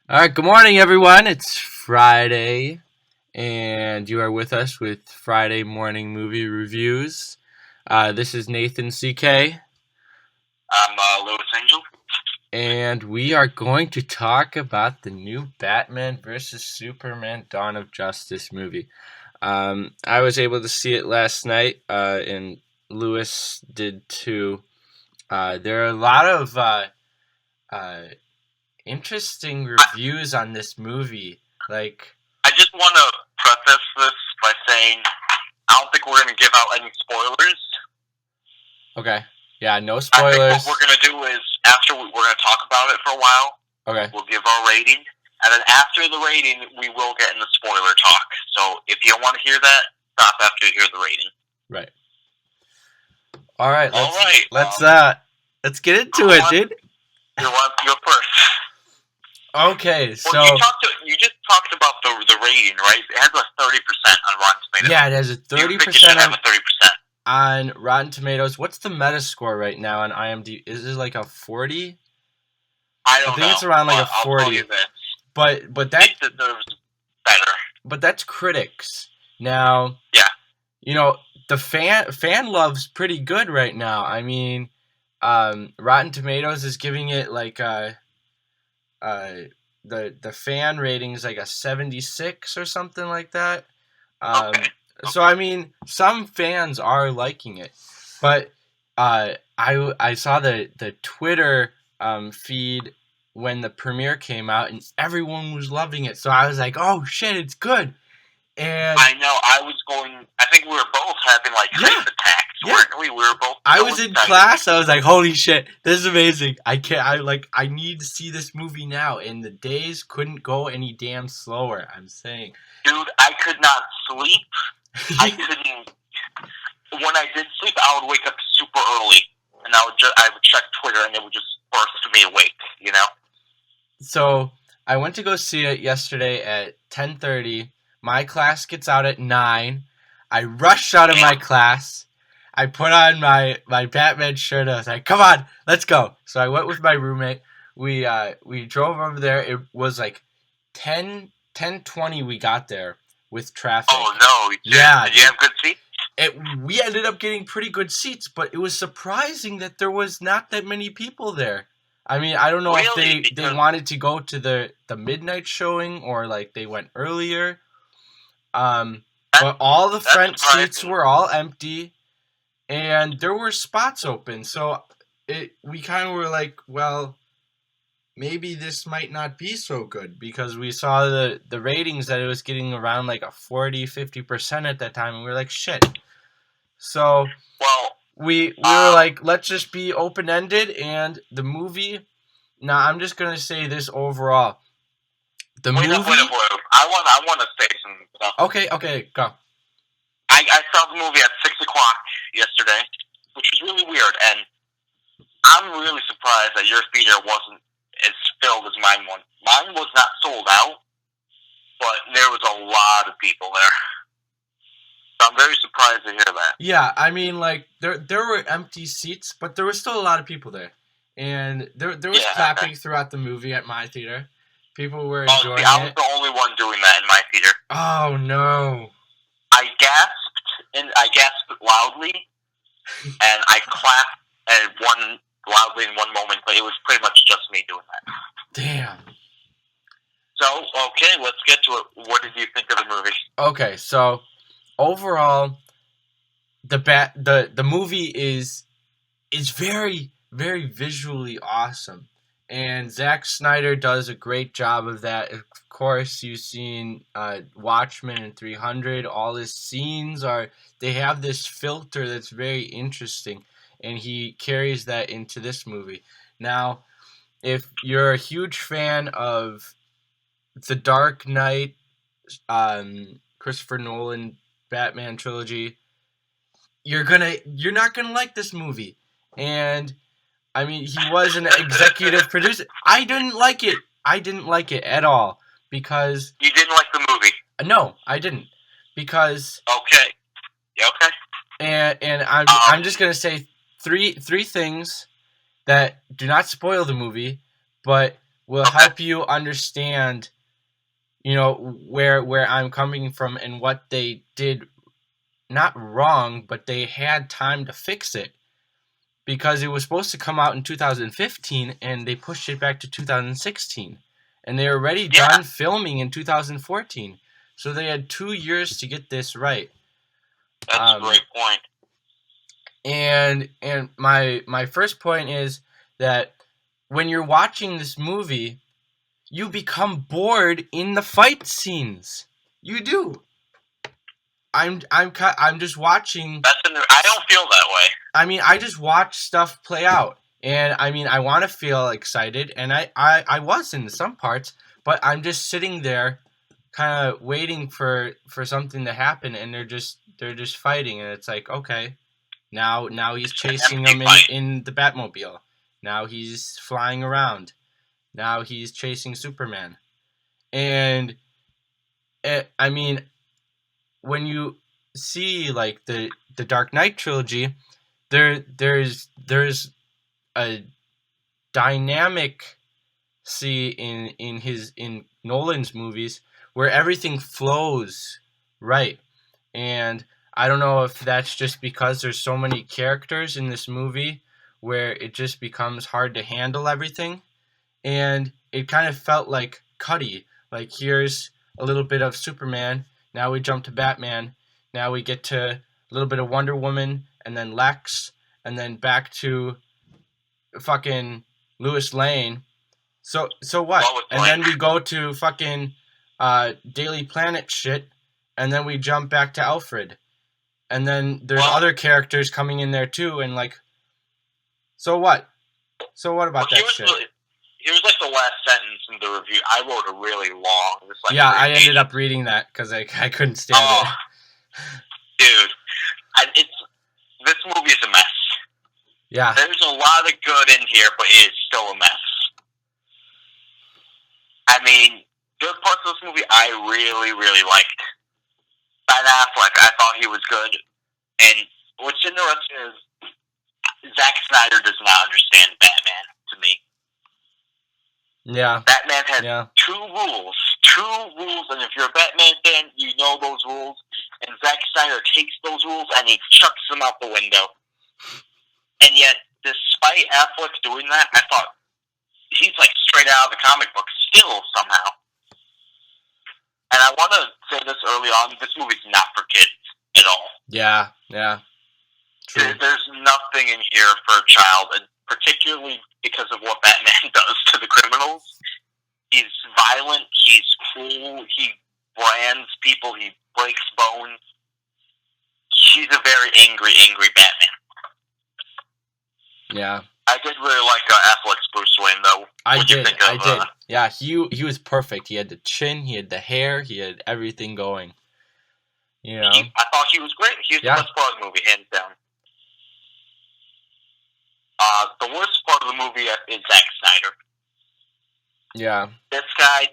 All right, good morning, everyone. It's Friday, and you are with us with Friday morning movie reviews. This is Nathan CK, I'm Lewis Angel. and we are going to talk about the new Batman vs. Superman Dawn of Justice movie. I was able to see it last night, and Lewis did too. There are a lot of uh, interesting reviews on this movie. Like, I just want to preface this by saying I don't think we're going to give out any spoilers. okay. Yeah, no I think what spoilers. we're going to do is after we're going to talk about it for a while. Okay. We'll give our rating, and then after the rating, we will get in the spoiler talk. So if you don't want to hear that, stop after you hear the rating. Right. All right. All right. Let's get into it, dude. You want to go first? Okay. So Well, you just talked about the rating, right? It has a 30% on Rotten Tomatoes. yeah, it has a Do you think it 30% should have a 30%? on Rotten Tomatoes. What's the Metascore right now on IMDb? Is it like a 40? I don't know. I think it's around like a I'll 40. tell you this. But that It deserves better. but that's critics. Now, Yeah. you know, the fan love's pretty good right now. I mean, Rotten Tomatoes is giving it like the fan rating is like a 76 or something like that. Okay. So I mean, some fans are liking it, but I saw the Twitter feed when the premiere came out, and everyone was loving it. So I was like, oh shit, it's good. And I know. I think we were both having like Yeah. faith attacks, Yeah. weren't we? We were both. I so was in excited. class. I was like, "Holy shit, this is amazing! I need to see this movie now." And the days couldn't go any damn slower. I'm saying, Dude, I could not sleep. I couldn't. When I did sleep, I would wake up super early, and I would check Twitter, and it would just burst me awake. You know. So I went to go see it yesterday at 10:30. My class gets out at 9. I rushed out of my class. I put on my Batman shirt. I was like, "Come on, let's go." So I went with my roommate. We drove over there. It was like 10:20 we got there with traffic. Oh no! Yeah. Did you have good seats? We ended up getting pretty good seats, but it was surprising that there was not that many people there. I mean, I don't know if Really? they Because wanted to go to the midnight showing or like they went earlier. But all the front seats surprising. were all empty, and there were spots open. So we kind of were like, well, maybe this might not be so good because we saw the ratings that it was getting around like a 40-50% at that time, and we were like, shit. So Well, we were like, let's just be open ended, and the movie. Now I'm just gonna say this overall. The wait movie. up. I want to say some stuff. Okay, go. I saw the movie at 6 o'clock yesterday, which was really weird, and I'm really surprised that your theater wasn't as filled as mine was. Mine was not sold out, but there was a lot of people there. So I'm very surprised to hear that. Yeah, I mean, like there were empty seats, but there was still a lot of people there, and there was clapping throughout the movie at my theater. People were enjoying I was it. the only one doing that in my theater. Oh no! I gasped loudly, and I clapped loudly in one moment, but it was pretty much just me doing that. Damn. So, okay, let's get to it. What did you think of the movie? Okay, so overall, the movie is very very visually awesome, and Zack Snyder does a great job of that. Of course, you've seen Watchmen and 300. All his scenes they have this filter that's very interesting, and he carries that into this movie. Now, if you're a huge fan of the Dark Knight, Christopher Nolan Batman trilogy, you're not gonna like this movie. And I mean, he was an executive producer. I didn't like it. I didn't like it at all because You didn't like the movie? no, I didn't because Okay. Yeah, okay. and I'm just gonna say three things that do not spoil the movie, but will Okay. help you understand, where I'm coming from and what they did not wrong, but they had time to fix it. Because it was supposed to come out in 2015 and they pushed it back to 2016. And they were already done filming in 2014. So they had 2 years to get this right. That's a great point. And my first point is that when you're watching this movie, you become bored in the fight scenes. You do. I'm just watching. I don't feel that way. I mean, I just watch stuff play out, and I mean, I want to feel excited, and I was in some parts, but I'm just sitting there, kind of waiting for something to happen, and they're just fighting, and it's like, okay, now he's chasing them in the Batmobile, now he's flying around, now he's chasing Superman, and I mean, when you see like the Dark Knight trilogy, there's a dynamic in Nolan's movies where everything flows right, and I don't know if that's just because there's so many characters in this movie where it just becomes hard to handle everything, and it kind of felt like Cuddy. Like, here's a little bit of Superman, now we jump to Batman, now we get to a little bit of Wonder Woman, and then Lex, and then back to fucking Lois Lane. So what? And then we go to fucking Daily Planet shit, and then we jump back to Alfred. And then there's other characters coming in there too, and like, so what? So what about that shit? Here's like the last sentence in the review. I wrote a really long. I ended up reading that because I couldn't stand it. Dude, this movie is a mess. Yeah. There's a lot of good in here, but it is still a mess. I mean, there are parts of this movie I really, really liked. Ben Affleck, I thought he was good. And what's interesting is Zack Snyder does not understand Batman to me. Yeah. Batman has two rules, and if you're a Batman fan, you know those rules. And Zack Snyder takes those rules and he chucks them out the window. And yet, despite Affleck doing that, I thought he's like straight out of the comic book still somehow. And I want to say this early on: this movie's not for kids at all. Yeah. True. There's nothing in here for a child, and particularly because of what Batman does to the criminals. He's violent, he's cruel, he brands people, he breaks bones. He's a very angry Batman. Yeah. I did really like Affleck's Bruce Wayne, though. I did. Yeah, he was perfect. He had the chin, he had the hair, he had everything going. You know? I thought he was great. He was the best part of the movie, hands down. The worst part of the movie is Zack Snyder. Yeah. This guy,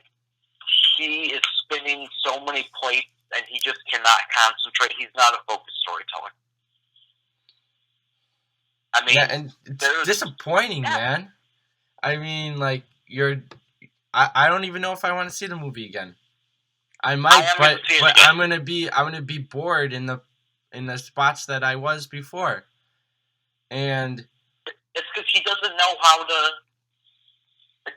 he is spinning so many plates, and he just cannot concentrate. He's not a focused storyteller. I mean, and it's disappointing, man. I mean, like, I don't even know if I want to see the movie again. I might, but I'm gonna be bored in the spots that I was before, and it's because he doesn't know how to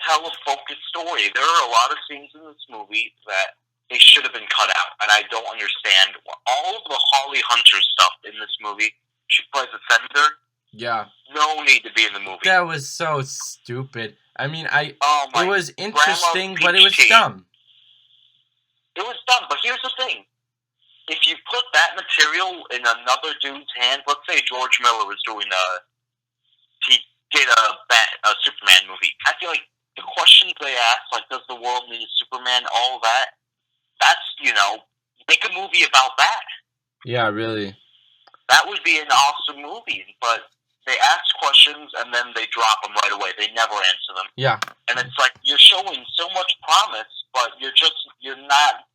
tell a focused story. There are a lot of scenes in this movie that they should have been cut out, and I don't understand all of the Holly Hunter stuff in this movie. She plays a senator. Yeah. No need to be in the movie. That was so stupid. I mean, it was interesting, but it was dumb. It was dumb, but here's the thing. If you put that material in another dude's hands, let's say George Miller was doing he did a Superman movie. I feel like the questions they ask, like, does the world need a Superman, all that, that's, make a movie about that. Yeah, really. That would be an awesome movie, but they ask questions and then they drop them right away. They never answer them. Yeah. And it's like, you're showing so much promise, but you're not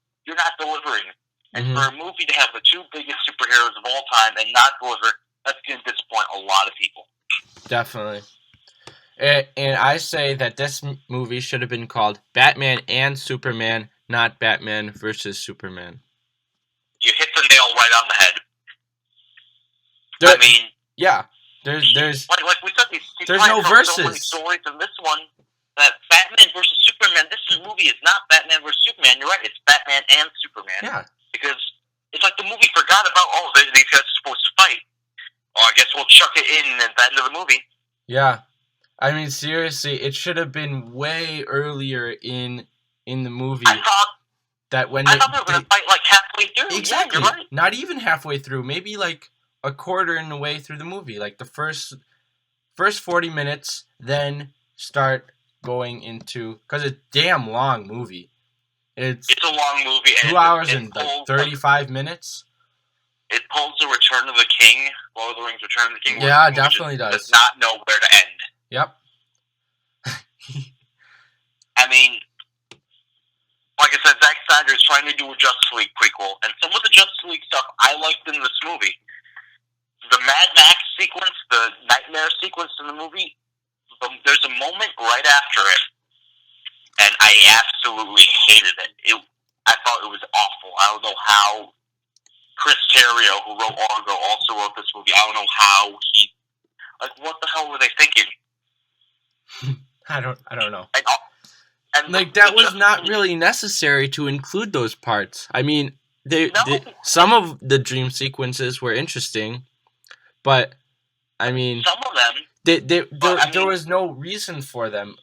delivering. And for a movie to have the two biggest superheroes of all time and not deliver, that's going to disappoint a lot of people. Definitely. And I say that this movie should have been called Batman and Superman, not Batman versus Superman. You hit the nail right on the head. There, I mean, yeah, there's like we said, these there's no verses. so many stories in this one that Batman versus Superman. This movie is not Batman versus Superman. You're right. It's Batman and Superman. Yeah. Because it's like the movie forgot about these guys are supposed to fight. Oh, I guess we'll chuck it in at the end of the movie. Yeah. I mean, seriously, it should have been way earlier in the movie. I thought they were going to fight like halfway through. Exactly. Yeah, you're right. Not even halfway through. Maybe like a quarter in the way through the movie. Like the first 40 minutes, then start going into... Because it's a damn long movie. It's a long movie. 2 hours and like 35 minutes. It pulls the Return of the King, Lord of the Rings Return of the King. Yeah, it definitely does not know where to end. Yep. I mean, like I said, Zack Snyder is trying to do a Justice League prequel, and some of the Justice League stuff I liked in this movie. The Mad Max sequence, the nightmare sequence in the movie, there's a moment right after it, and I absolutely hated it. I thought it was awful. I don't know how Chris Terrio, who wrote Argo, also wrote this movie. I don't know how he... Like, what the hell were they thinking? I don't know. And like, that was not really necessary to include those parts. I mean, some of the dream sequences were interesting, but, I mean... Some of them... there was no reason for them.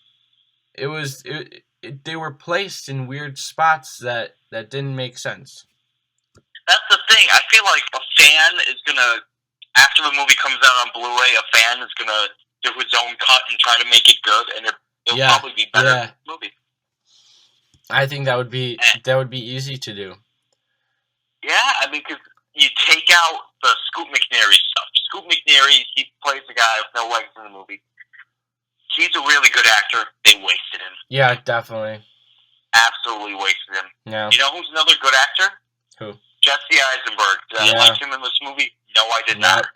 They were placed in weird spots that didn't make sense. That's the thing. I feel like a fan is gonna, after the movie comes out on Blu-ray, a fan is gonna do his own cut and try to make it good, and it'll probably be better than the movie. I think that would be easy to do. Yeah, I mean, because you take out the Scoot McNairy stuff. Scoot McNairy, he plays a guy with no legs in the movie. He's a really good actor. They wasted him. Yeah, definitely. Absolutely wasted him. Yeah. You know who's another good actor? Who? Jesse Eisenberg. Did I like him in this movie? No, I did not.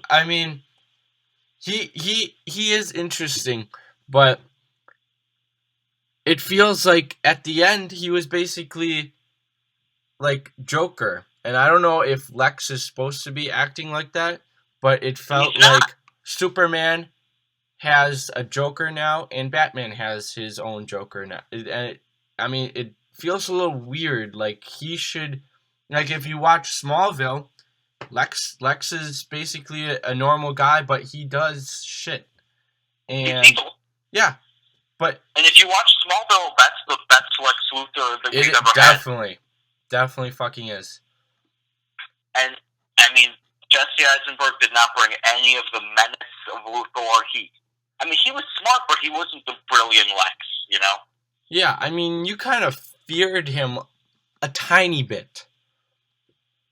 I mean, he is interesting, but it feels like at the end he was basically like Joker. And I don't know if Lex is supposed to be acting like that, but it felt like Superman has a Joker now and Batman has his own Joker now. It feels a little weird. Like, he should... Like, if you watch Smallville, Lex is basically a normal guy, but he does shit. And... He's evil. Yeah. But... And if you watch Smallville, that's the best Lex Luthor that we've ever had. Definitely fucking is. And, I mean, Jesse Eisenberg did not bring any of the menace of Luthor or heat. I mean, he was smart, but he wasn't the brilliant Lex, you know? Yeah, I mean, you kind of feared him a tiny bit.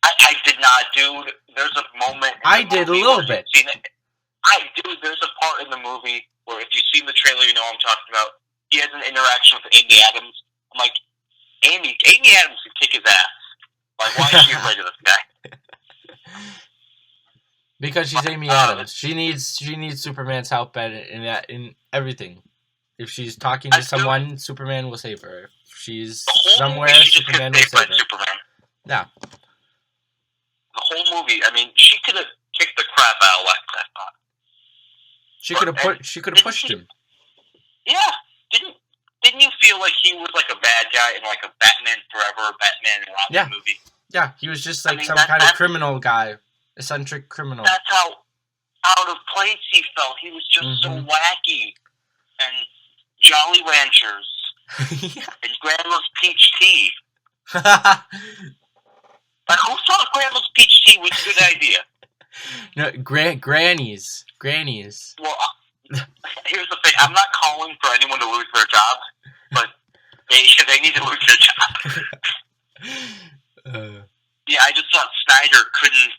I did not, dude. There's a moment... I did a little bit. There's a part in the movie where if you've seen the trailer, you know what I'm talking about. He has an interaction with Amy Adams. I'm like, Amy Adams could kick his ass. Like, why is she afraid of this guy? Because she's Amy Adams. She needs Superman's help in everything. If she's talking to someone, Superman will save her. If she's somewhere, Superman will save her. Yeah. The whole movie, I mean, she could have kicked the crap out of Lex, I thought. She could have pushed him. Yeah. Didn't you feel like he was like a bad guy in like a Batman Forever, Batman and Robin movie? Yeah, he was just like some kind of criminal guy. Eccentric criminal. That's how out of place he felt. He was just so wacky. And Jolly Ranchers. And Grandma's Peach Tea. But who thought Grandma's Peach Tea was a good idea? No, grannies. Well, here's the thing. I'm not calling for anyone to lose their jobs, but they need to lose their job. Yeah, I just thought Snyder couldn't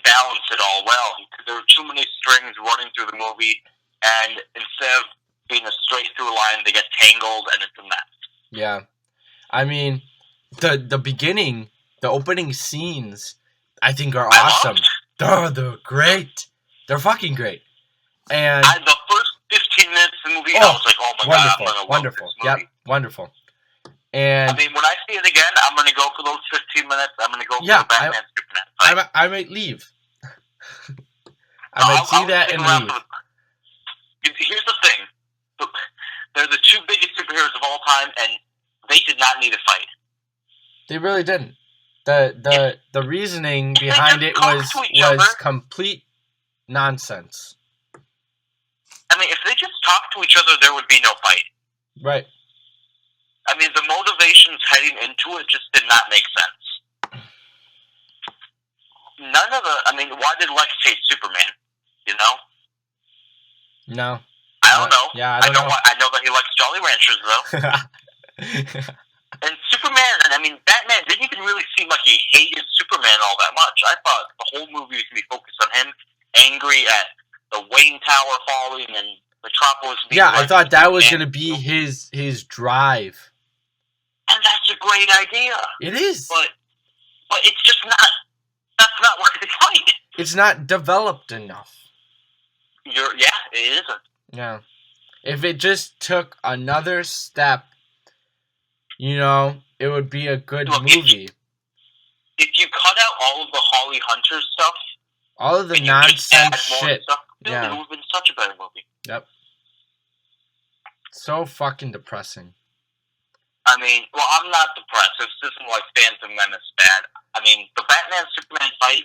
balance it all well. There were too many strings running through the movie, and instead of being a straight through line, they get tangled, and it's a mess. Yeah, I mean, the opening scenes, I think are awesome. They're great. They're fucking great. And the first 15 minutes of the movie, I was like, oh my god, I'm gonna love this movie. Yep, wonderful. And I mean, when I see it again, I'm gonna go for those 15 minutes. I'm gonna go for the Batman Superman fight. I might leave. I might see that and leave. Here's the thing: they're the two biggest superheroes of all time, and they did not need a fight. They really didn't. The reasoning behind it was complete nonsense. I mean, if they just talked to each other, there would be no fight. Right. I mean, the motivations heading into it just did not make sense. Why did Lex hate Superman? You know? No. I don't know. Yeah, I don't know. I know that he likes Jolly Ranchers, though. And Superman, Batman didn't even really seem like he hated Superman all that much. I thought the whole movie was going to be focused on him, angry at the Wayne Tower falling and Metropolis being... Yeah, I thought that was going to be his drive. And that's a great idea. It is. But it's just not... That's not what they fight. It's not developed enough. Yeah, it isn't. Yeah. If it just took another step, it would be a good movie. If you cut out all of the Holly Hunter stuff... All of the nonsense shit. Stuff, it would have been such a better movie. Yep. So fucking depressing. I'm not depressed. This isn't like Phantom Menace bad. The Batman-Superman fight,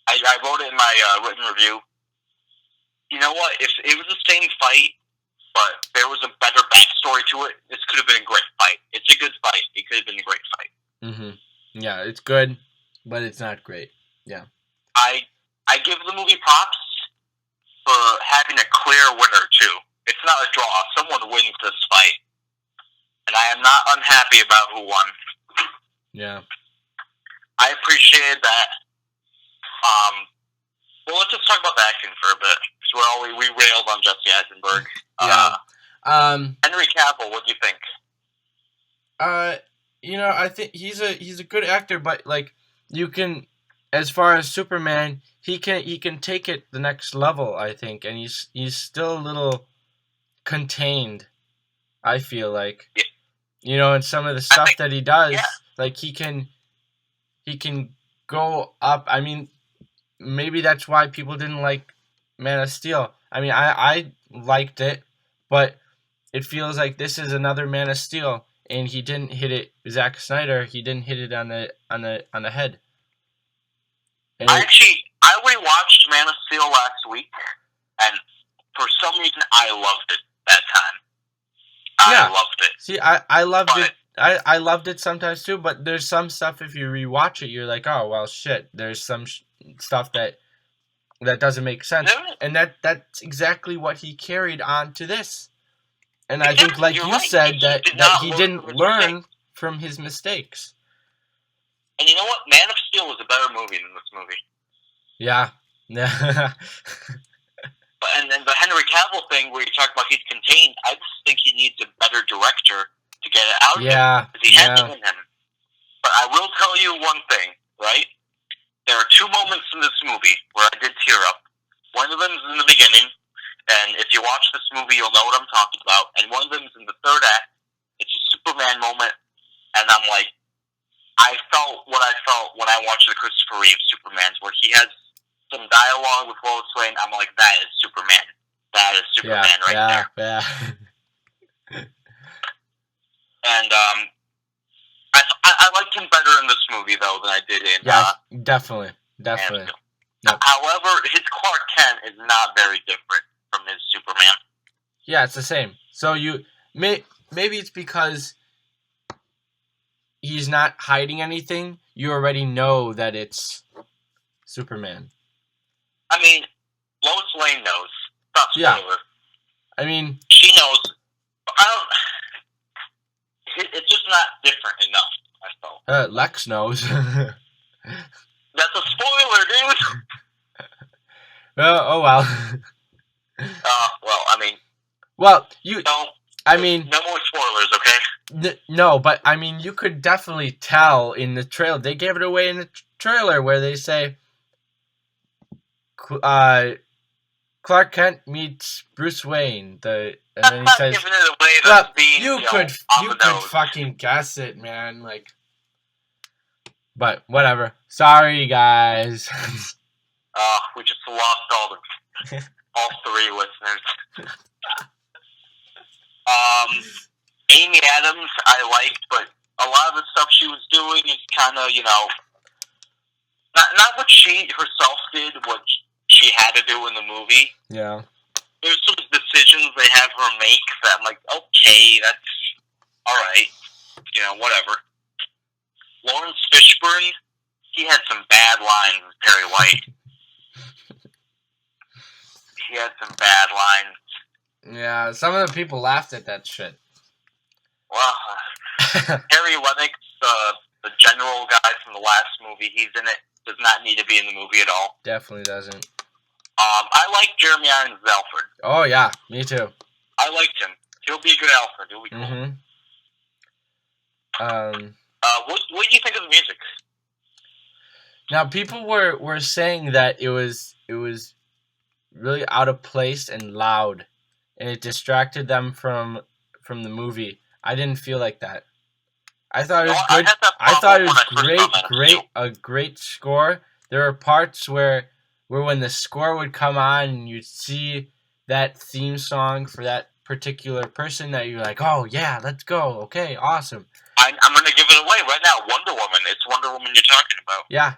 I wrote it in my written review. You know what? If it was the same fight, but there was a better backstory to it, this could have been a great fight. It's a good fight. It could have been a great fight. Mm-hmm. Yeah, it's good, but it's not great. Yeah. I give the movie props for having a clear winner, too. It's not a draw. Someone wins this fight. And I am not unhappy about who won. Yeah. I appreciated that. Well, let's just talk about the acting for a bit. Because we railed on Jesse Eisenberg. Yeah. Henry Cavill, what do you think? I think he's a good actor, but you can, as far as Superman, he can take it the next level, I think, and he's still a little contained, I feel like. Yeah. And some of the stuff that he does, he can go up. Maybe that's why people didn't like Man of Steel. I liked it, but it feels like this is another Man of Steel, and he didn't hit it. Zack Snyder, he didn't hit it on the head. And I rewatched Man of Steel last week, and for some reason I loved it that time. I loved it. See, I loved it. I loved it sometimes too, but there's some stuff, if you rewatch it, you're like, oh, well, shit. There's some stuff that doesn't make sense. And that's exactly what he carried on to this. And I think, like you said, that he didn't learn from his mistakes. And you know what? Man of Steel was a better movie than this movie. Yeah. And then the Henry Cavill thing where you talk about he's contained, I just think he needs a better director to get it out of him. Because he has it in him. But I will tell you one thing, right? There are two moments in this movie where I did tear up. One of them is in the beginning, and if you watch this movie, you'll know what I'm talking about. And one of them is in the third act. It's a Superman moment, and I'm like, I felt what I felt when I watched the Christopher Reeve Supermans, where he has some dialogue with Lois Lane. I'm like, that is Superman. That is Superman there. Yeah. And I liked him better in this movie though than I did in. Definitely. Yep. However, his Clark Kent is not very different from his Superman. Yeah, it's the same. So maybe it's because he's not hiding anything. You already know that it's Superman. Lois Lane knows. Not spoiler. Yeah. She knows. It's just not different enough, I felt. Lex knows. That's a spoiler, dude! Oh, well. Well, you... No, no more spoilers, okay? No, but, you could definitely tell in the trailer. They gave it away in the trailer where they say... Clark Kent meets Bruce Wayne. And That's then he not says, giving it away. "Well, That's being, you on could the nose. fucking guess it, man." Like, but whatever. Sorry, guys. We just lost all three listeners. Amy Adams, I liked, but a lot of the stuff she was doing is kind of, not what she herself did, what she had to do in the movie. Yeah. There's some decisions they have her make that I'm like, okay, that's alright. Whatever. Lawrence Fishburne, he had some bad lines with Perry White. He had some bad lines. Yeah, some of the people laughed at that shit. Well, Harry Lennox, the general guy from the last movie, he's in it. Does not need to be in the movie at all. Definitely doesn't. I like Jeremy Irons as Alfred. Oh, yeah, me too. I liked him. He'll be a good Alfred. He'll be cool. Mm-hmm. What do you think of the music? Now, people were saying that it was really out of place and loud, and it distracted them from the movie. I didn't feel like that. I thought it was good. I thought it was a great score. There were parts where when the score would come on and you'd see that theme song for that particular person that you're like, oh yeah, let's go. Okay, awesome. I'm going to give it away right now. Wonder Woman. It's Wonder Woman you're talking about. Yeah.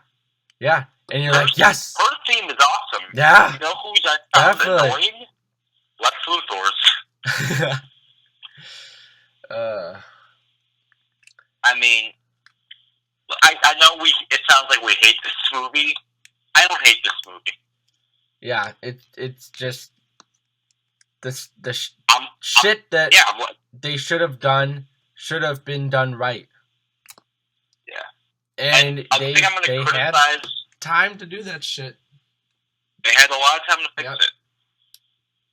And you're like, yes. Her theme is awesome. Yeah. You know who's I found annoying? Lex Luthor's. I mean, I know it sounds like we hate this movie. I don't hate this movie. Yeah, it's just the shit that they should have been done right. Yeah. And they had time to do that shit. They had a lot of time to fix it.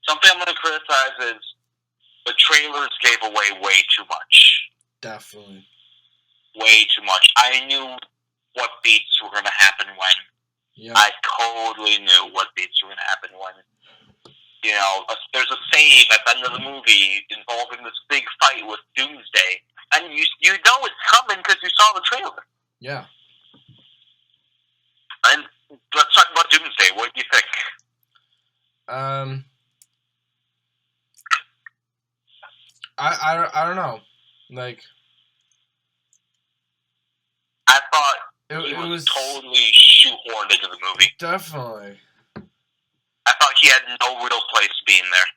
Something I'm going to criticize is the trailers gave away way too much. Definitely. Way too much. I knew what beats were going to happen when. Yeah. I totally knew what beats were going to happen when. There's a save at the end of the movie involving this big fight with Doomsday. And you know it's coming because you saw the trailer. Yeah. And let's talk about Doomsday. What do you think? I don't know. Like, I thought he was totally shoehorned into the movie. Definitely. I thought he had no real place being there.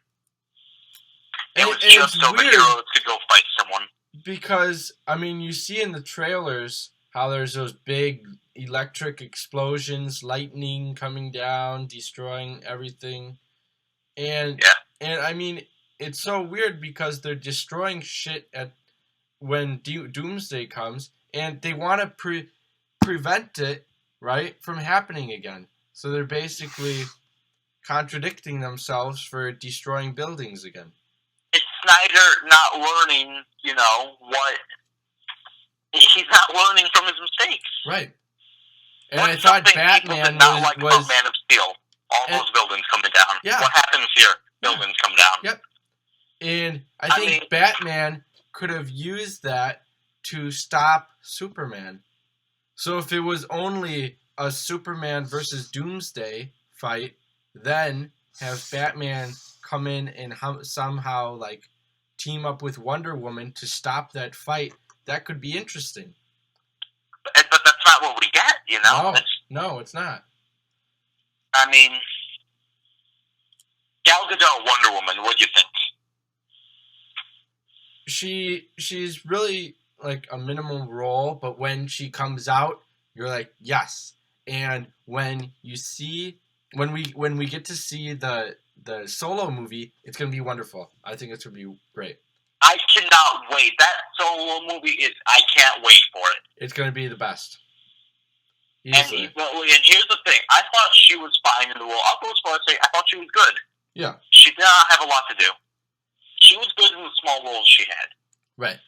It was just so the hero could go fight someone. Because, I mean, you see in the trailers how there's those big electric explosions, lightning coming down, destroying everything. And I mean, it's so weird because they're destroying shit when Doomsday comes, and they want to prevent it, right, from happening again. So they're basically contradicting themselves for destroying buildings again. It's Snyder not learning, what... He's not learning from his mistakes. Right. And I thought Batman was Man of Steel. All those buildings coming down. Yeah. What happens here? Buildings come down. Yep. And I think Batman could have used that to stop Superman. So if it was only a Superman versus Doomsday fight, then have Batman come in and somehow team up with Wonder Woman to stop that fight. That could be interesting. But that's not what we get, No, it's not. I mean, Gal Gadot, Wonder Woman, what do you think? She's really a minimal role, but when she comes out, you're like, yes. And when we get to see the Solo movie, it's gonna be wonderful. I think it's gonna be great. I cannot wait. That Solo movie I can't wait for it. It's gonna be the best. Easily. And here's the thing. I thought she was fine in the role. I'll go as far as say I thought she was good. Yeah. She did not have a lot to do. She was good in the small roles she had. Right.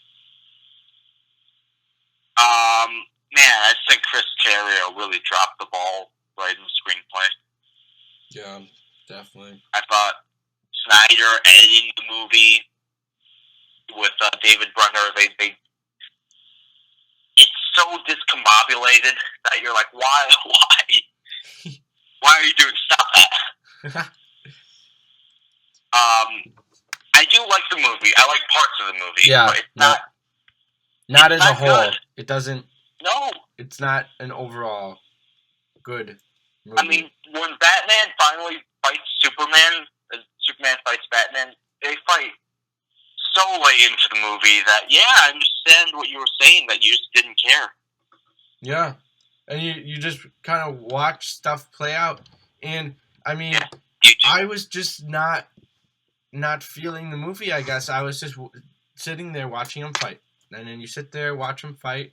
Man, I think Chris Terrio really dropped the ball right in the screenplay. Yeah. Definitely. I thought Snyder editing the movie with David Brunner, they it's so discombobulated that you're like, why, why are you doing? Stop that. I do like the movie. I like parts of the movie. Yeah, but it's not as a not whole. good. It doesn't. No. It's not an overall good movie. I mean, when Batman finally fights Superman, and Superman fights Batman, they fight so late into the movie that, yeah, I understand what you were saying, that you just didn't care. Yeah. And you just kind of watch stuff play out. And, I mean, yeah, I was just not feeling the movie, I guess. I was just sitting there watching him fight. And then you sit there, watch him fight.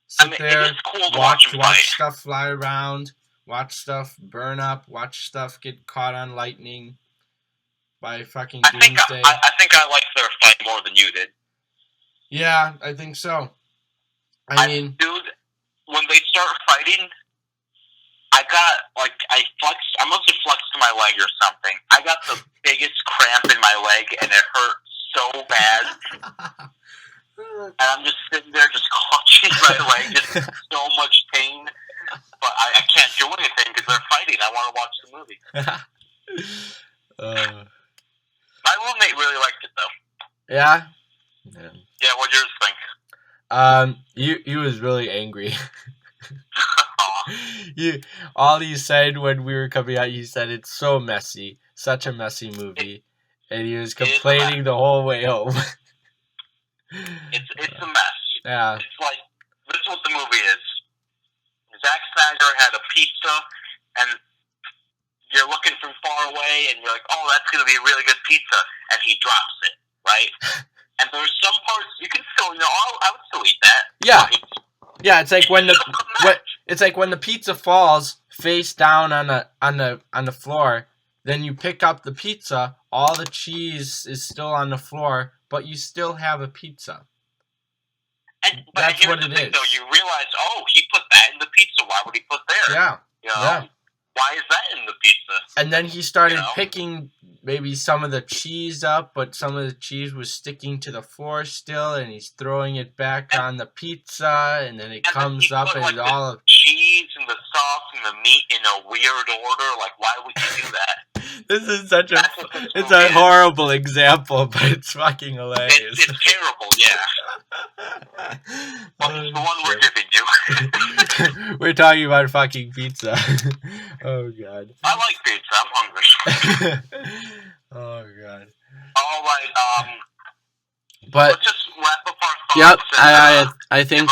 Sit there, it is cool to watch stuff fly around, watch stuff burn up, watch stuff get caught on lightning by fucking Doomsday. I think I liked their fight more than you did. Yeah, I think so. I mean, dude, when they start fighting, I must have flexed my leg or something. I got the biggest cramp in my leg, and it hurt so bad. And I'm just sitting there, just clutching my leg, just so much pain. But I can't do anything because they're fighting. I want to watch the movie. My roommate really liked it, though. Yeah? Yeah, what'd yours think? He was really angry. All he said when we were coming out, he said it's so messy, such a messy movie, and he was complaining the whole way home. It's a mess. Yeah. It's like, this is what the movie is. Zack Snyder had a pizza, and you're looking from far away, and you're like, oh, that's going to be a really good pizza, and he drops it, right? And there's some parts you can still, I would still eat that. Yeah. Yeah, it's like when the pizza falls face down on the floor, then you pick up the pizza, all the cheese is still on the floor, but you still have a pizza. But that's what it is. Though, you realize, oh, he put that in the pizza. Why would he put there? Yeah. Yeah. Why is that in the pizza? And then he started picking maybe some of the cheese up, but some of the cheese was sticking to the floor still, and he's throwing it back on the pizza, and then it comes up and like, all of cheese and the sauce and the meat in a weird order. Like, why would you do that? This is a horrible example, but it's fucking hilarious. It's terrible, yeah. Well, it's the one we're giving you. We're talking about fucking pizza. Oh, God. I like pizza. I'm hungry. Oh, God. All right, but let's just wrap up our thoughts. Yep, I think,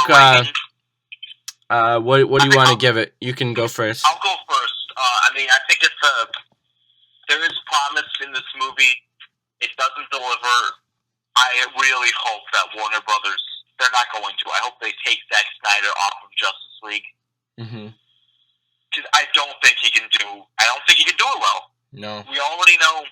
what do you want to give it? You can go first. I'll go first. I mean, I think there is promise in this movie. It doesn't deliver. I really hope that Warner Brothers, they're not going to. I hope they take Zack Snyder off of Justice League. Mm-hmm. Because I don't think he can do it well. No. We already know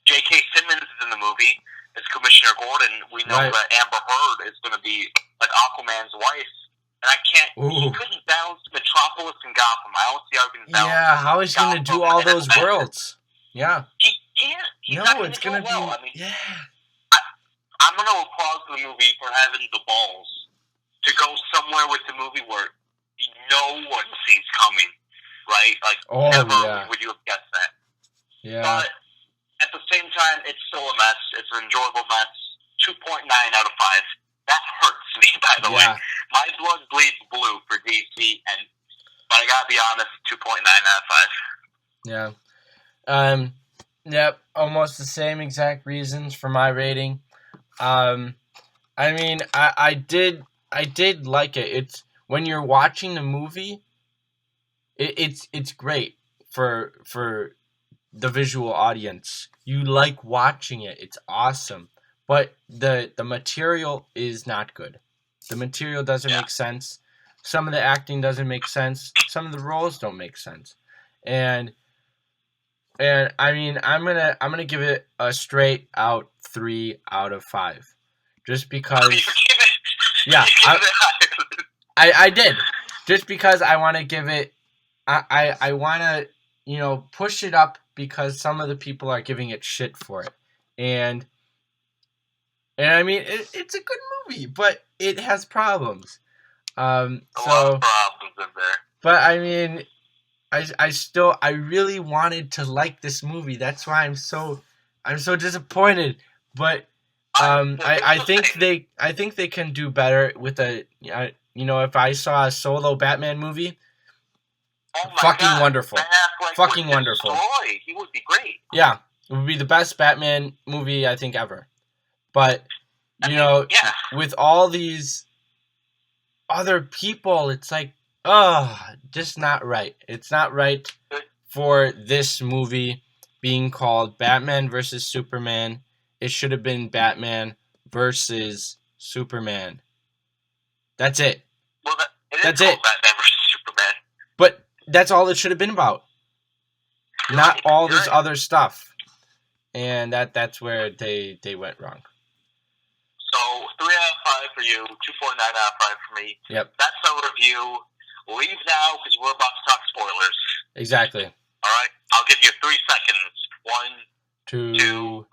J.K. Simmons is in the movie as Commissioner Gordon. We know that Amber Heard is going to be like Aquaman's wife. And I can't. He couldn't balance Metropolis and Gotham. I don't see how he can balance. Yeah, how is he going to do all those worlds? Yeah. He can't. It's going to be. Well. I mean, yeah. I'm going to applaud the movie for having the balls to go somewhere with the movie where no one sees coming, right? Like, never would you have guessed that. Yeah. But at the same time, it's still a mess. It's an enjoyable mess. 2.9 out of 5. That hurts me, by the way. My blood bleeds blue for DC, but I gotta be honest, 2.9 out of 5. Yeah. Yep, almost the same exact reasons for my rating. I mean, I did like it. It's when you're watching the movie, it's great for the visual audience. You like watching it. It's awesome. But the material is not good. The material doesn't make sense. Some of the acting doesn't make sense. Some of the roles don't make sense. And I mean, I'm gonna give it a straight out 3 out of 5, just because. Yeah, I did, just because I want to give it. I want to push it up because some of the people are giving it shit for it. And I mean, it's a good movie, but it has problems. A lot of problems in there. But I mean, I really wanted to like this movie. That's why I'm so disappointed. But I think they can do better with if I saw a solo Batman movie. Oh my fucking God. wonderful. Ben Affleck Fucking would wonderful. destroy. He would be great. Yeah, it would be the best Batman movie I think ever. But with all these other people, it's like, just not right. It's not right for this movie being called Batman versus Superman. It should have been Batman versus Superman. That's it. Well, that's it. Batman versus Superman. But that's all it should have been about. Not all this other stuff. And that's where they went wrong. So 3 out of 5 for you, 2.9 out of 5 for me. Yep. That's our review. Leave now because we're about to talk spoilers. Exactly. All right. I'll give you 3 seconds. 1, 2,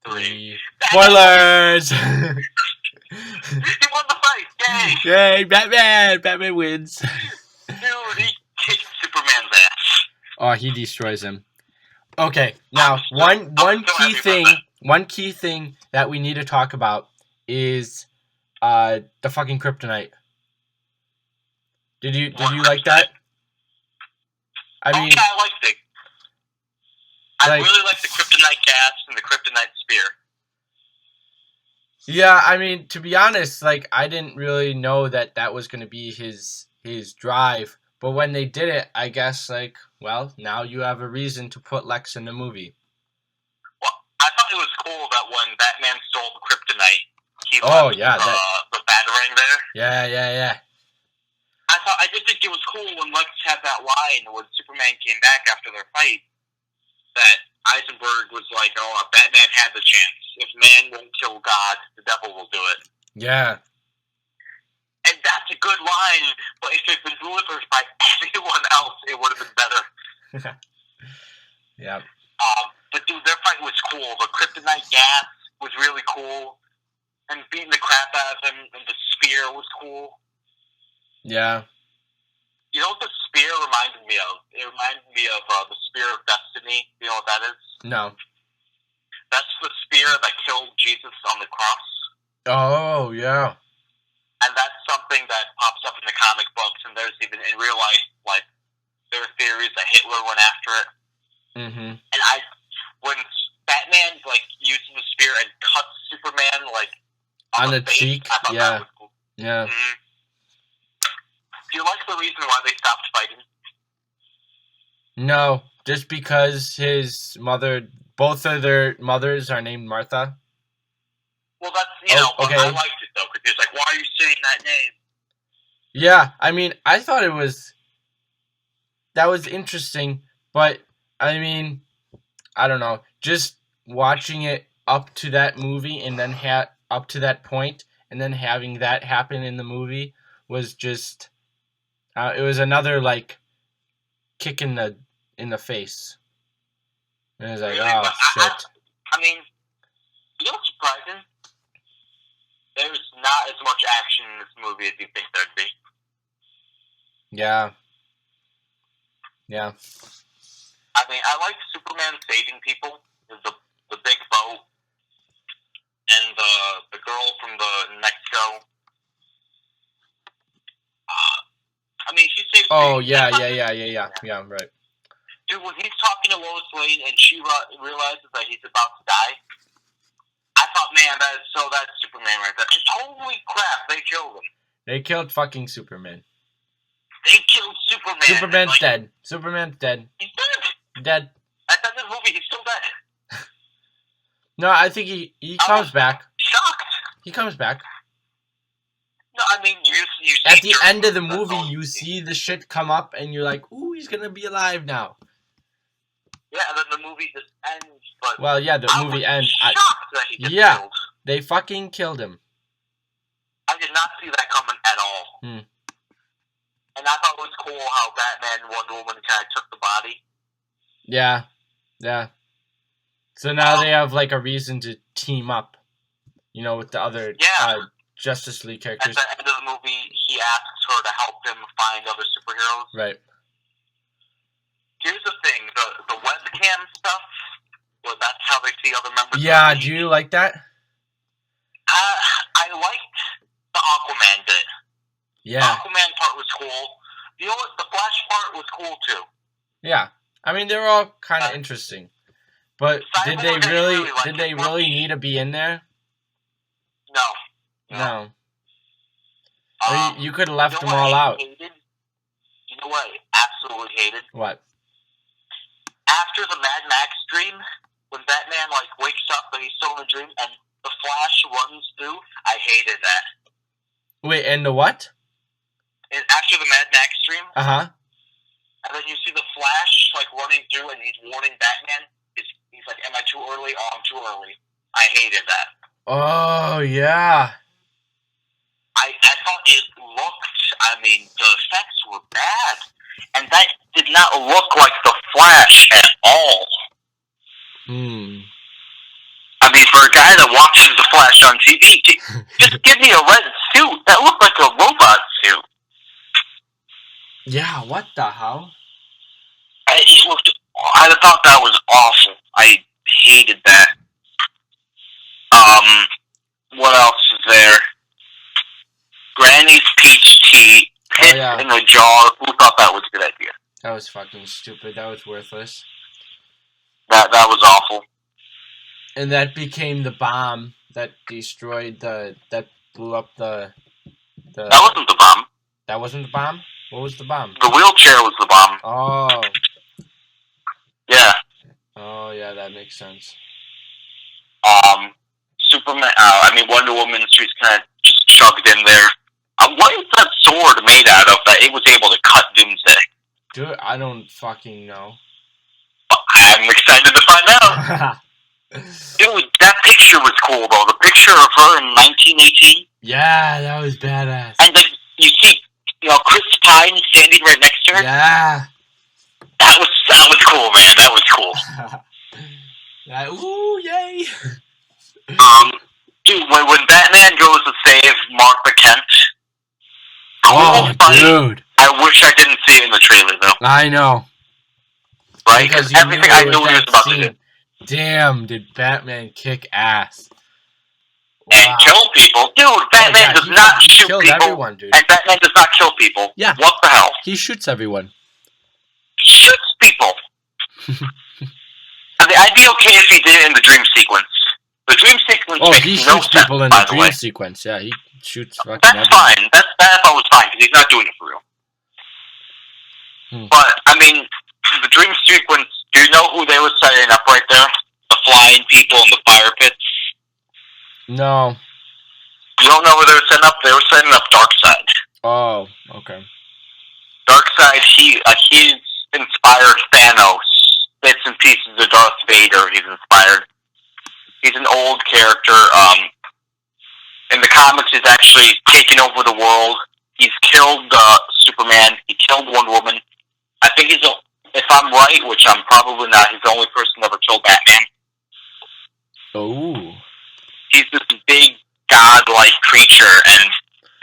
3. Spoilers! He won the fight! Yay! Yay! Batman wins. Dude, he kicked Superman's ass. Oh, he destroys him. Okay, now one key thing that we need to talk about is the fucking kryptonite. Did you like that? I mean, yeah, I liked it. I really like the kryptonite gas and the kryptonite spear. Yeah, I mean, to be honest, I didn't really know that was going to be his drive. But when they did it, I guess, now you have a reason to put Lex in the movie. Well, I thought it was cool that when Batman stole the kryptonite, he left the Batarang there. Yeah. I just think it was cool when Lex had that line when Superman came back after their fight, that Eisenberg was like, Batman had the chance. If man won't kill God, the devil will do it. Yeah. And that's a good line, but if it had been delivered by anyone else, it would have been better. Yeah. But dude, their fight was cool. The kryptonite gas was really cool. And beating the crap out of him, and the spear was cool. Yeah. You know what the spear reminded me of? It reminded me of the Spear of Destiny. You know what that is? No. That's the spear that killed Jesus on the cross. Oh, yeah. And that's something that pops up in the comic books, and there's even in real life, there are theories that Hitler went after it. Mm-hmm. And when Batman, uses the spear and cuts Superman, on the face, cheek, I thought that was cool. Yeah. Mm-hmm. Do you like the reason why they stopped fighting? No, just because his mother, both of their mothers are named Martha. Well, that's, okay. I liked it, though, because he was like, why are you saying that name? Yeah, I mean, I thought that was interesting, but, I mean, I don't know, just watching it up to that movie and then up to that point, and then having that happen in the movie was just, it was another, kick in the face. And it was like, really? Shit. I mean, you know what's surprising? There's not as much action in this movie as you think there'd be. Yeah. Yeah. I mean, I like Superman saving people. The big boat and the girl from the next show. I mean, she saves. Oh, yeah, right. Dude, when he's talking to Lois Lane and she realizes that he's about to die, I thought, man, that's Superman right there. And holy crap, they killed him. They killed fucking Superman. They killed Superman. Superman's dead. Superman's dead. He's dead. Dead. At the end of the movie, he's still dead. No, I think he comes back. Shocked. He comes back. No, I mean, you see at the end of the movie, you see the shit come up, and you're like, ooh, he's gonna be alive now. Yeah, and then the movie just ends. But well, yeah, the movie ends. Shocked that he gets killed. They fucking killed him. I did not see that coming at all. And I thought it was cool how Batman and Wonder Woman kind of took the body. Yeah, yeah. So now they have like a reason to team up, with the other Yeah. Justice League At characters. the end of the movie, he asks her to help him find other superheroes. Right. Here's the thing: the webcam stuff. Well, that's how they see other members. Yeah. Of the Do league. you like that? I liked the Aquaman bit. Yeah. The Aquaman part was cool. You know what? The Flash part was cool too. Yeah. I mean, they're all kind of interesting, but did they really need to be in there? No. You could have left them all out. You know what I absolutely hated? What? After the Mad Max dream, when Batman wakes up but he's still in a dream and the Flash runs through, I hated that. Wait, and the what? And after the Mad Max dream, and then you see the Flash running through and he's warning Batman. He's like, "Am I too early? Oh, I'm too early." I hated that. Oh yeah. I thought it looked. I mean, the effects were bad, and that did not look like the Flash at all. I mean, for a guy that watches the Flash on TV, just give me a red suit. That looked like a robot suit. Yeah, what the hell? I thought that was awful. I hated that. What else is there? Granny's peach tea, piss in a jar. Who thought that was a good idea? That was fucking stupid. That was worthless. That was awful. And that became the bomb that destroyed that blew up the. That wasn't the bomb. That wasn't the bomb? What was the bomb? The wheelchair was the bomb. Oh. Yeah. Oh, yeah, that makes sense. Superman, Wonder Woman, she's kind of just chugged in there. What is that sword made out of that it was able to cut Doomsday? Dude, I don't fucking know. I'm excited to find out. Dude, that picture was cool, though. The picture of her in 1918. Yeah, that was badass. And then you see, Chris Pine standing right next to her. Yeah. That was cool, man. That was cool. Ooh, yay. Dude, when Batman goes to save Martha Kent. Dude. I wish I didn't see it in the trailer, though. I know. Right? Because everything I knew he was about to do. Damn, did Batman kick ass. Wow. And kill people. Dude, Batman does not shoot people. Everyone, dude. And Batman does not kill people. Yeah. What the hell? He shoots everyone. He shoots people. I'd be okay if he did it in the dream sequence. The dream sequence makes he no shoots people sense, in the dream sequence. Yeah, he shoots fucking everyone. That's fine. That was fine, because he's not doing it for real. But, the dream sequence, do you know who they were setting up right there? The flying people in the fire pits? No. You don't know who they were setting up? They were setting up Darkseid. Oh, okay. Darkseid, he's inspired Thanos. Bits and pieces of Darth Vader he's inspired. He's an old character. In the comics, he's actually taken over the world. He's killed Superman. He killed Wonder Woman. I think if I'm right, which I'm probably not, he's the only person ever killed Batman. Oh. He's this big god-like creature, and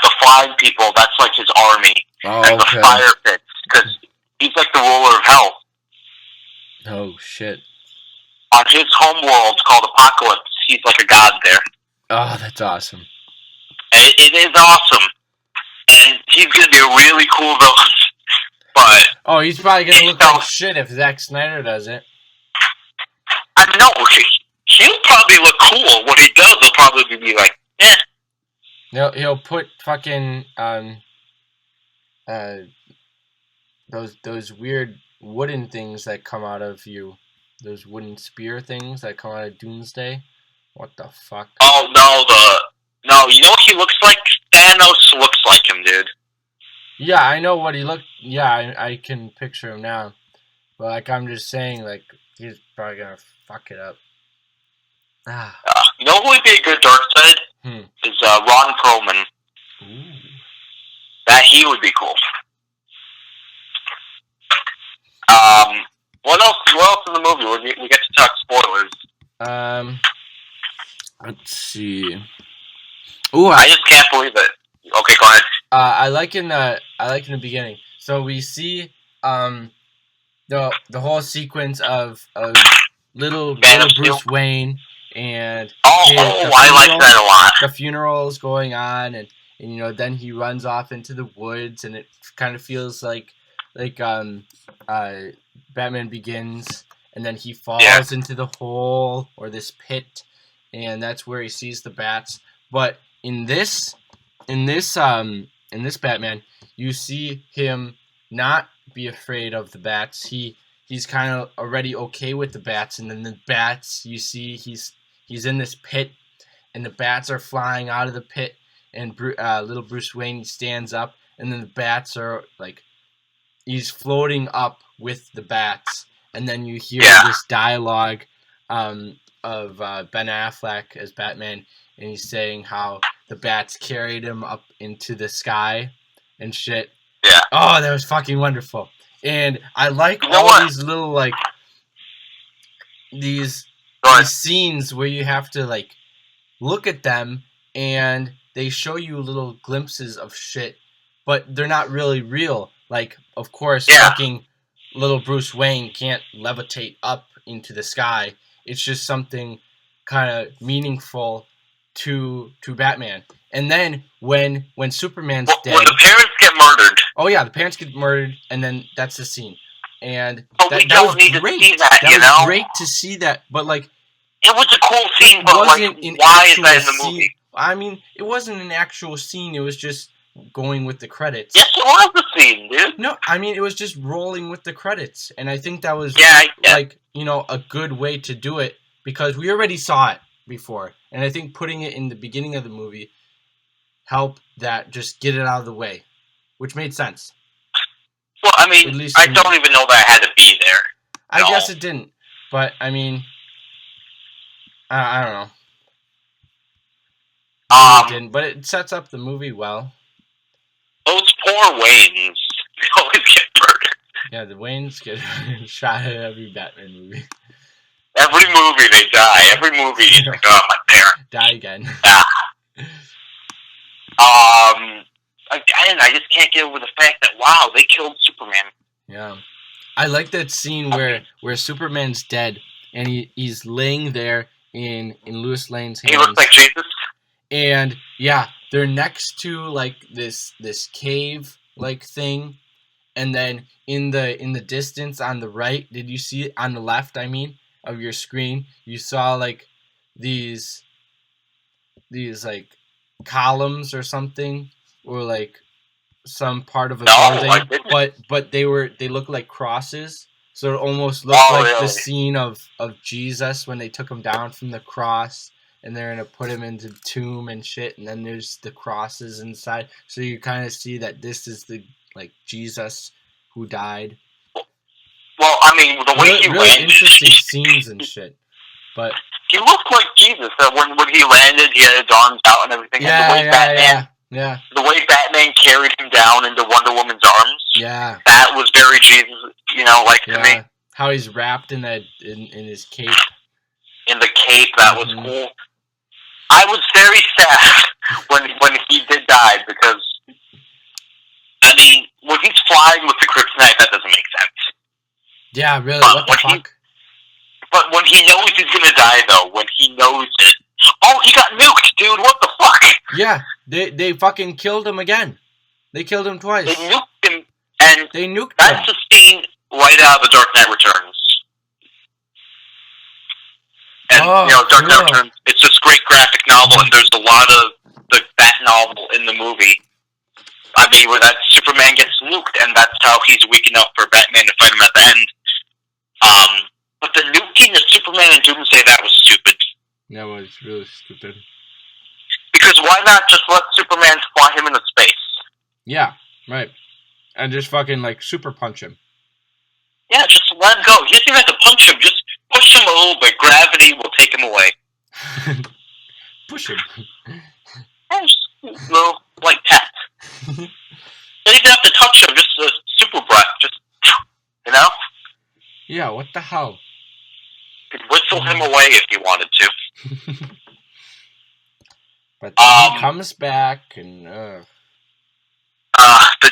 the flying people, that's like his army. Oh, and the fire pits, because he's like the ruler of hell. Oh, shit. On his homeworld called Apocalypse, he's like a god there. Oh, that's awesome. And it is awesome. And he's going to be a really cool villain. But... Oh, he's probably going to look like shit if Zack Snyder does it. No, he'll probably look cool. What he does, he'll probably be like, eh. He'll put fucking, those weird wooden things that come out of you. Those wooden spear things that come out of Doomsday. What the fuck? Oh, no, you know what he looks like? Thanos looks like him, dude. Yeah, I know what he looked... Yeah, I can picture him now. But, I'm just saying, he's probably gonna fuck it up. You know who would be a good Darkseid? Is Ron Perlman. Ooh. That he would be cool. What else? What else in the movie? We get to talk spoilers. Um, let's see. Ooh, I just can't believe it. Okay, go ahead. I like in the beginning. So we see the whole sequence of little Bruce Wayne and I like that a lot. the funeral is going on, and then he runs off into the woods, and it kind of feels like Batman Begins, and then he falls into the hole or this pit, and that's where he sees the bats. But in this Batman, you see him not be afraid of the bats. He's kind of already okay with the bats, and then the bats, you see he's in this pit, and the bats are flying out of the pit, and little Bruce Wayne stands up, and then the bats are like, he's floating up with the bats, and then you hear this dialogue of Ben Affleck as Batman, and he's saying how the bats carried him up into the sky and shit. Yeah. Oh, that was fucking wonderful. And I like all these little these scenes where you have to look at them and they show you little glimpses of shit, but they're not really real. Of course, fucking little Bruce Wayne can't levitate up into the sky. It's just something kind of meaningful to Batman. And then when Superman's dead, when the parents get murdered. Oh yeah, the parents get murdered, and then that's the scene. And but we don't need to see that. That was great to see that, but it was a cool scene. But why is that in the movie? I mean, it wasn't an actual scene. It was just going with the credits. Yes, it was a scene, dude. No, I mean, it was just rolling with the credits, and I think that was a good way to do it, because we already saw it before, and I think putting it in the beginning of the movie helped that just get it out of the way, which made sense. Well, I mean, I don't even know that I had to be there. I guess it didn't, but I mean, I don't know. It didn't, but it sets up the movie well. Those poor Waynes always get murdered. Yeah, the Waynes get shot at every Batman movie. Every movie they die. Every movie, my parents die again. I just can't get over the fact that they killed Superman. Yeah, I like that scene where Superman's dead and he's laying there in Lois Lane's hands. He looks like Jesus. And yeah, they're next to this cave thing, and then in the distance on the right, did you see it on the left? I mean, of your screen, you saw these columns or something, or some part of a building, but they look like crosses, so it almost looked like the scene of Jesus when they took him down from the cross, and they're gonna put him into the tomb and shit, and then there's the crosses inside, so you kind of see that this is the Jesus who died. Well, I mean, the way he landed, interesting scenes and shit, but he looked like Jesus. When he landed, he had his arms out and everything. Yeah, and the way Batman, the way Batman carried him down into Wonder Woman's arms. Yeah, that was very Jesus. To me. How he's wrapped in his cape. In the cape, that was cool. I was very sad when he did die, because I mean, when he's flying with the kryptonite, that doesn't make sense. Yeah, really. What the fuck? But when he knows he's gonna die, though, when he knows it, he got nuked, dude. What the fuck? Yeah, they fucking killed him again. They killed him twice. They nuked him, and that's the scene right out of The Dark Knight Returns. And Dark Knight Returns, it's this great graphic novel, and there's a lot of that novel in the movie. I mean, where that Superman gets nuked, and that's how he's weak enough for Batman to fight him at the end. But the nuking of Superman and Doomsday, that was stupid. That was really stupid. Because why not just let Superman fly him into space? Yeah, right. And just fucking, super punch him. Yeah, just let him go. He doesn't even have to punch him. Just push him a little bit. Gravity will take him away. Push him. Yeah, just a little, tap. You don't even have to touch him. Just a super breath. Just, Yeah, What the hell? Could whistle him away if he wanted to. But then he comes back and. The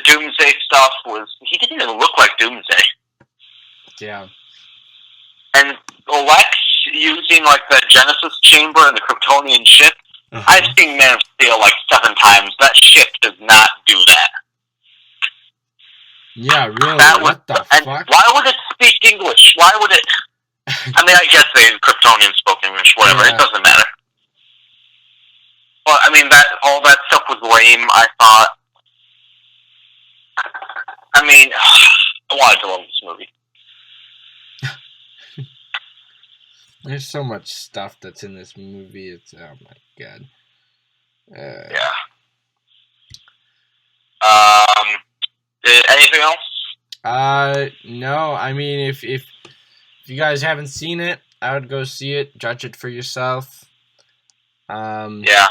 Doomsday stuff was. He didn't even look like Doomsday. Yeah. And Lex using like the Genesis chamber and the Kryptonian ship. I've seen Man of Steel like 7 times. That ship does not do that. Yeah, really? What the fuck? Why would it speak English? Why would it... I mean, I guess Kryptonian spoke English, whatever. Yeah. It doesn't matter. Well, I mean, all that stuff was lame, I thought. I mean, I wanted to love this movie. There's so much stuff that's in this movie. It's, oh my god. Yeah. Anything else? No. I mean, if you guys haven't seen it, I would go see it, judge it for yourself. Yeah.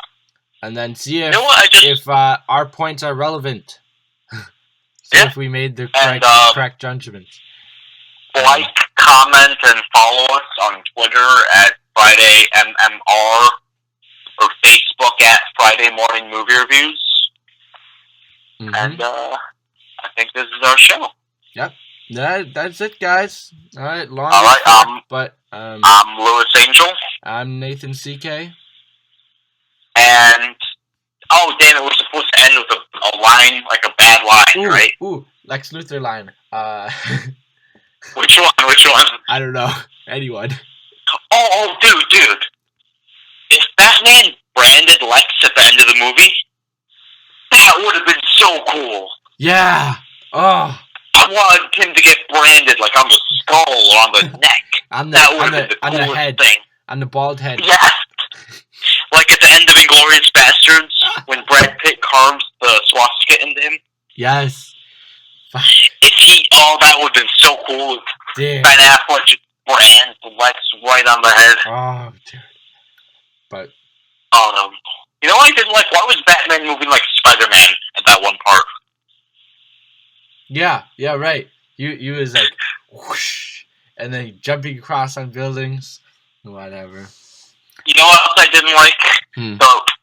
And then see if our points are relevant. See if we made the correct judgment. Like, comment, and follow us on Twitter at FridayMMR or Facebook at Friday Morning Movie Reviews. Mm-hmm. And I think this is our show. Yep. That's it, guys. All right, but I'm Lewis Angel. I'm Nathan CK. And oh damn it, we're supposed to end with a line, like a bad line, right? Ooh, Lex Luthor line. Which one? I don't know. Anyone. Oh, dude. If Batman branded Lex at the end of the movie, that would have been so cool. Yeah. Oh. I wanted him to get branded, like on the skull or on the neck. on the head. Thing. On the bald head. Yes. Like at the end of Inglourious Bastards, when Brad Pitt carves the swastika into him. Yes. That would have been so cool. Damn. Ben Affleck just brands Lex right on the head. Oh, dude. But. Oh, no. You know what I didn't like? Why was Batman moving like Spider-Man at that one part? Yeah, right. You was like, whoosh, and then jumping across on buildings, whatever. You know what else I didn't like?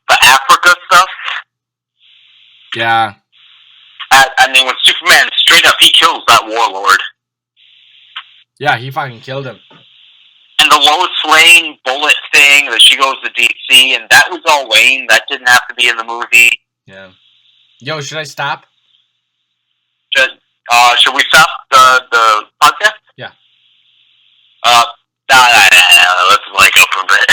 The Africa stuff. Yeah. I mean, when Superman straight up, he kills that warlord. Yeah, he fucking killed him. And the Lois Lane bullet thing that she goes to DC, and that was all lame. That didn't have to be in the movie. Yeah. Yo, should I stop? Should we stop the podcast? Yeah. No, let's like up a bit.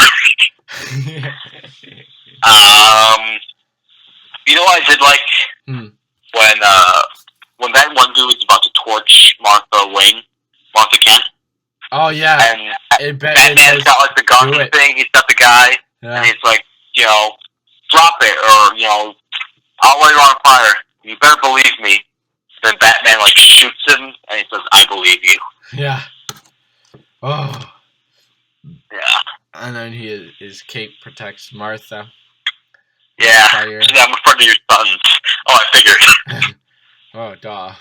You know what I did like? When that one dude was about to torch Martha Kent. Oh yeah. And Batman's got like the gun thing. He's got the guy, and he's like, drop it, or I'll light it on fire. You better believe me. Then Batman like shoots him, and he says, "I believe you." Yeah. Oh. Yeah. And then his cape protects Martha. Yeah. I'm in front of your sons. Oh, I figured. Oh, duh.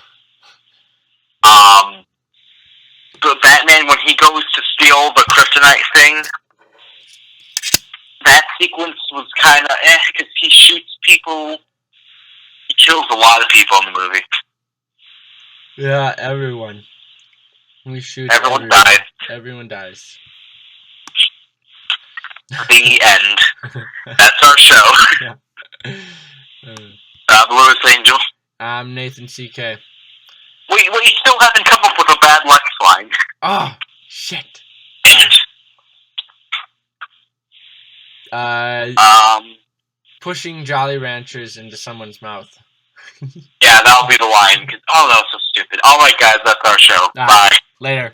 But Batman, when he goes to steal the kryptonite thing, that sequence was kind of because he shoots people. He kills a lot of people in the movie. Yeah, everyone. We shoot. Everyone dies. Everyone dies. The end. That's our show. Yeah. I'm Lewis Angel. I'm Nathan CK. We still haven't come up with a bad Lex line. Oh, shit. Pushing Jolly Ranchers into someone's mouth. Yeah, that'll be the line. Oh, that was so stupid. Alright, guys, that's our show. Bye. Later.